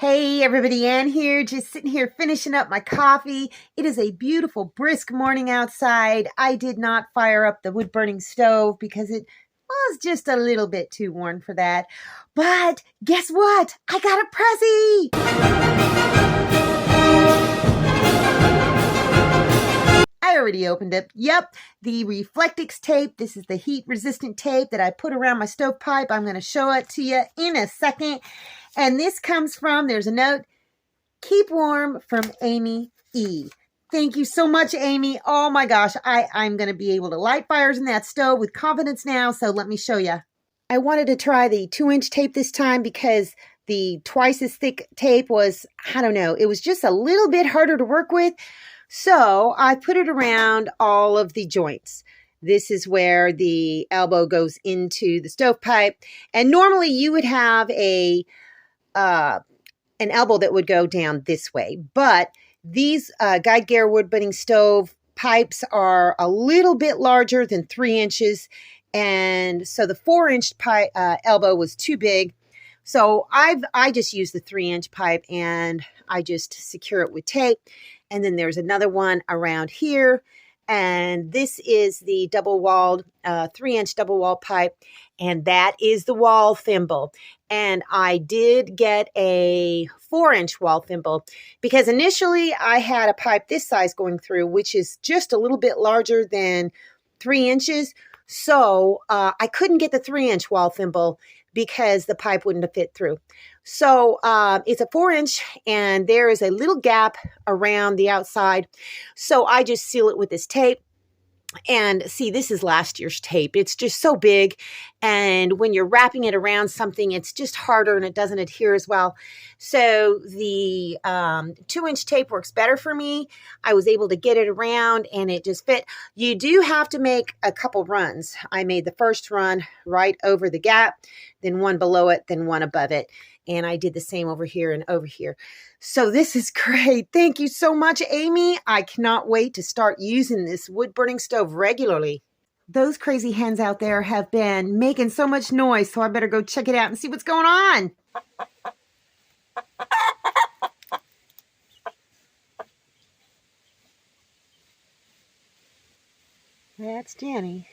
Hey everybody, Ann here, just sitting here finishing up my coffee. It is a beautiful, brisk morning outside. I did not fire up the wood-burning stove because it was just a little bit too warm for that. But guess what? I got a Prezzie! I already opened it. Yep, the Reflectix tape. This is the heat-resistant tape that I put around my stovepipe. I'm going to show it to you in a second. And this comes from, there's a note, keep warm, from Amy E. Thank you so much, Amy. Oh my gosh, I'm going to be able to light fires in that stove with confidence now, so let me show you. I wanted to try the 2-inch tape this time because the twice as thick tape was, I don't know, it was just a little bit harder to work with. So I put it around all of the joints. This is where the elbow goes into the stovepipe. And normally you would have an elbow that would go down this way. But these Guide Gear wood-burning stove pipes are a little bit larger than 3 inches. And so the 4-inch elbow was too big. So I just use the 3-inch pipe and I just secure it with tape. And then there's another one around here. And this is the double-walled 3-inch double-walled pipe. And that is the wall thimble. And I did get a 4-inch wall thimble because initially I had a pipe this size going through, which is just a little bit larger than 3 inches. So I couldn't get the 3-inch wall thimble because the pipe wouldn't have fit through. So it's a 4-inch and there is a little gap around the outside. So I just seal it with this tape. And see, this is last year's tape. It's just so big. And when you're wrapping it around something, it's just harder and it doesn't adhere as well. So the 2-inch tape works better for me. I was able to get it around and it just fit. You do have to make a couple runs. I made the first run right over the gap, then one below it, then one above it. And I did the same over here and over here. So this is great. Thank you so much, Amy. I cannot wait to start using this wood-burning stove regularly. Those crazy hens out there have been making so much noise, so I better go check it out and see what's going on. That's Jenny.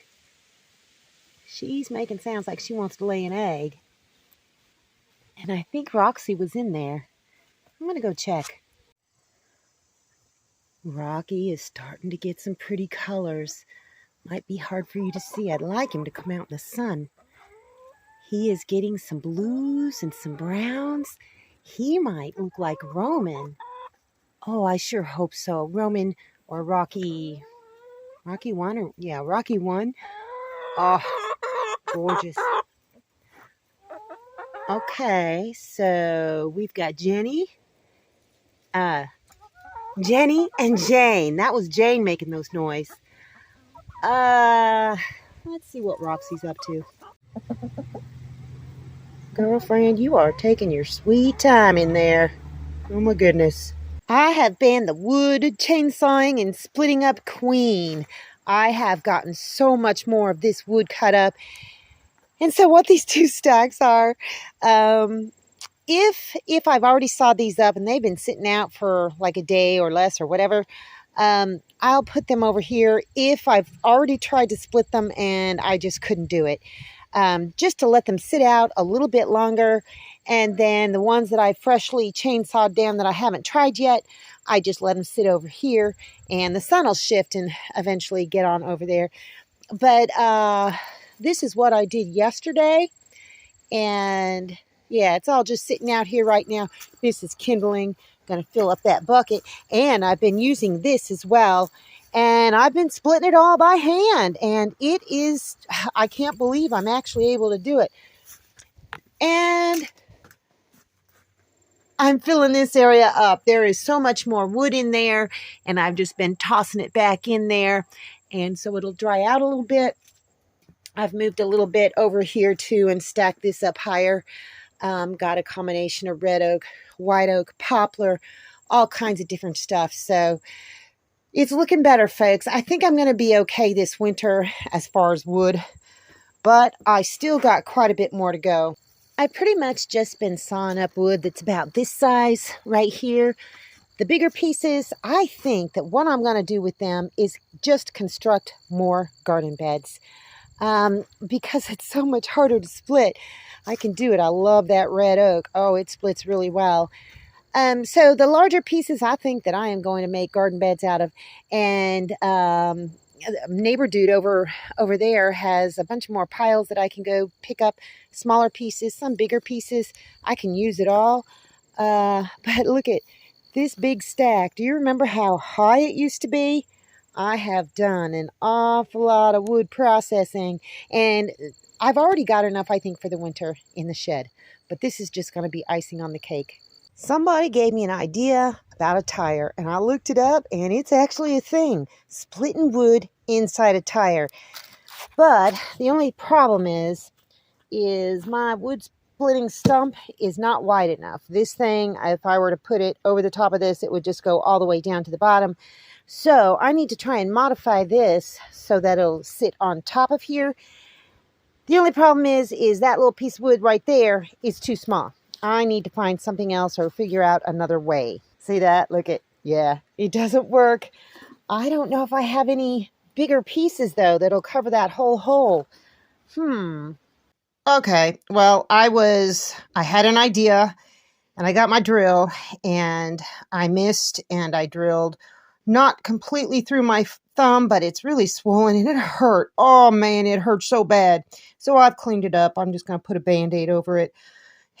She's making sounds like she wants to lay an egg. And I think Roxy was in there. I'm going to go check. Rocky is starting to get some pretty colors. Might be hard for you to see. I'd like him to come out in the sun. He is getting some blues and some browns. He might look like Roman. Oh, I sure hope so. Roman or Rocky. Rocky 1? Yeah, Rocky 1. Oh, gorgeous. Okay, so we've got Jenny. Jenny and Jane. That was Jane making those noise. Let's see what Roxy's up to. Girlfriend, you are taking your sweet time in there. Oh my goodness. I have been the wood chainsawing and splitting up queen. I have gotten so much more of this wood cut up. And so what these two stacks are, if I've already sawed these up and they've been sitting out for like a day or less or whatever, I'll put them over here if I've already tried to split them and I just couldn't do it. Just to let them sit out a little bit longer. And then the ones that I freshly chainsawed down that I haven't tried yet, I just let them sit over here and the sun will shift and eventually get on over there. But this is what I did yesterday. And yeah, it's all just sitting out here right now. This is kindling. Going to fill up that bucket. And I've been using this as well. And I've been splitting it all by hand. And it is, I can't believe I'm actually able to do it. And I'm filling this area up. There is so much more wood in there. And I've just been tossing it back in there. And so it'll dry out a little bit. I've moved a little bit over here too and stacked this up higher. Got a combination of red oak, white oak, poplar, all kinds of different stuff. So it's looking better, folks. I think I'm going to be okay this winter as far as wood, but I still got quite a bit more to go. I've pretty much just been sawing up wood that's about this size right here. The bigger pieces, I think that what I'm going to do with them is just construct more garden beds. Because it's so much harder to split. I can do it. I love that red oak. Oh, it splits really well. So the larger pieces I think that I am going to make garden beds out of. And neighbor dude over there has a bunch more piles that I can go pick up, smaller pieces, some bigger pieces. I can use it all. But look at this big stack. Do you remember how high it used to be? I have done an awful lot of wood processing, and I've already got enough, I think, for the winter in the shed. But this is just going to be icing on the cake. Somebody gave me an idea about a tire, and I looked it up, and it's actually a thing. Splitting wood inside a tire. But the only problem is my wood splitting stump is not wide enough. This thing, if I were to put it over the top of this, it would just go all the way down to the bottom. So I need to try and modify this so that it'll sit on top of here. The only problem is that little piece of wood right there is too small. I need to find something else or figure out another way. See that? Look at, yeah, it doesn't work. I don't know if I have any bigger pieces though that'll cover that whole hole. Okay, well, I had an idea and I got my drill and I missed and I drilled not completely through my thumb, but it's really swollen and it hurt. Oh man, it hurt so bad. So I've cleaned it up. I'm just going to put a Band-Aid over it.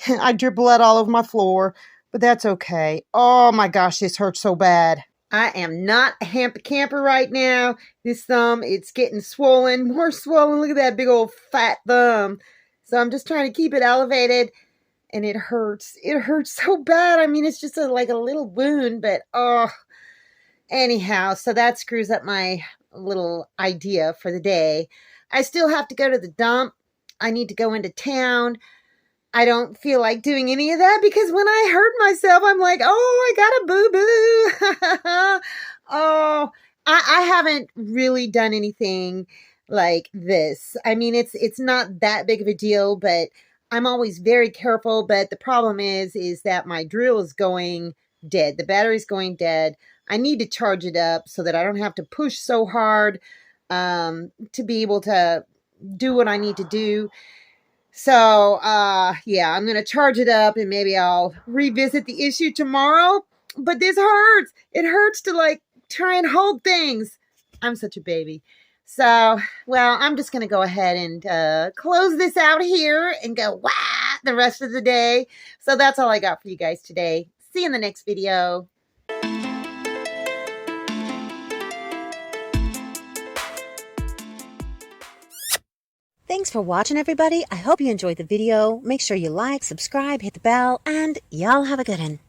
I drip blood all over my floor, but that's okay. Oh my gosh, this hurts so bad. I am not a happy camper right now. This thumb, it's getting swollen, more swollen. Look at that big old fat thumb. So I'm just trying to keep it elevated. And it hurts. It hurts so bad. I mean, it's just like a little wound, but oh. Anyhow, so that screws up my little idea for the day. I still have to go to the dump. I need to go into town. I don't feel like doing any of that because when I hurt myself, I'm like, oh, I got a boo-boo. Oh, I haven't really done anything like this. I mean, it's not that big of a deal, but I'm always very careful. But the problem is that my drill is going dead. The battery's going dead. I need to charge it up so that I don't have to push so hard to be able to do what I need to do. So, yeah, I'm going to charge it up and maybe I'll revisit the issue tomorrow. But this hurts. It hurts to like try and hold things. I'm such a baby. So, well, I'm just going to go ahead and close this out here and go wah the rest of the day. So that's all I got for you guys today. See you in the next video. Thanks for watching, everybody. I hope you enjoyed the video. Make sure you like, subscribe, hit the bell, and y'all have a good one.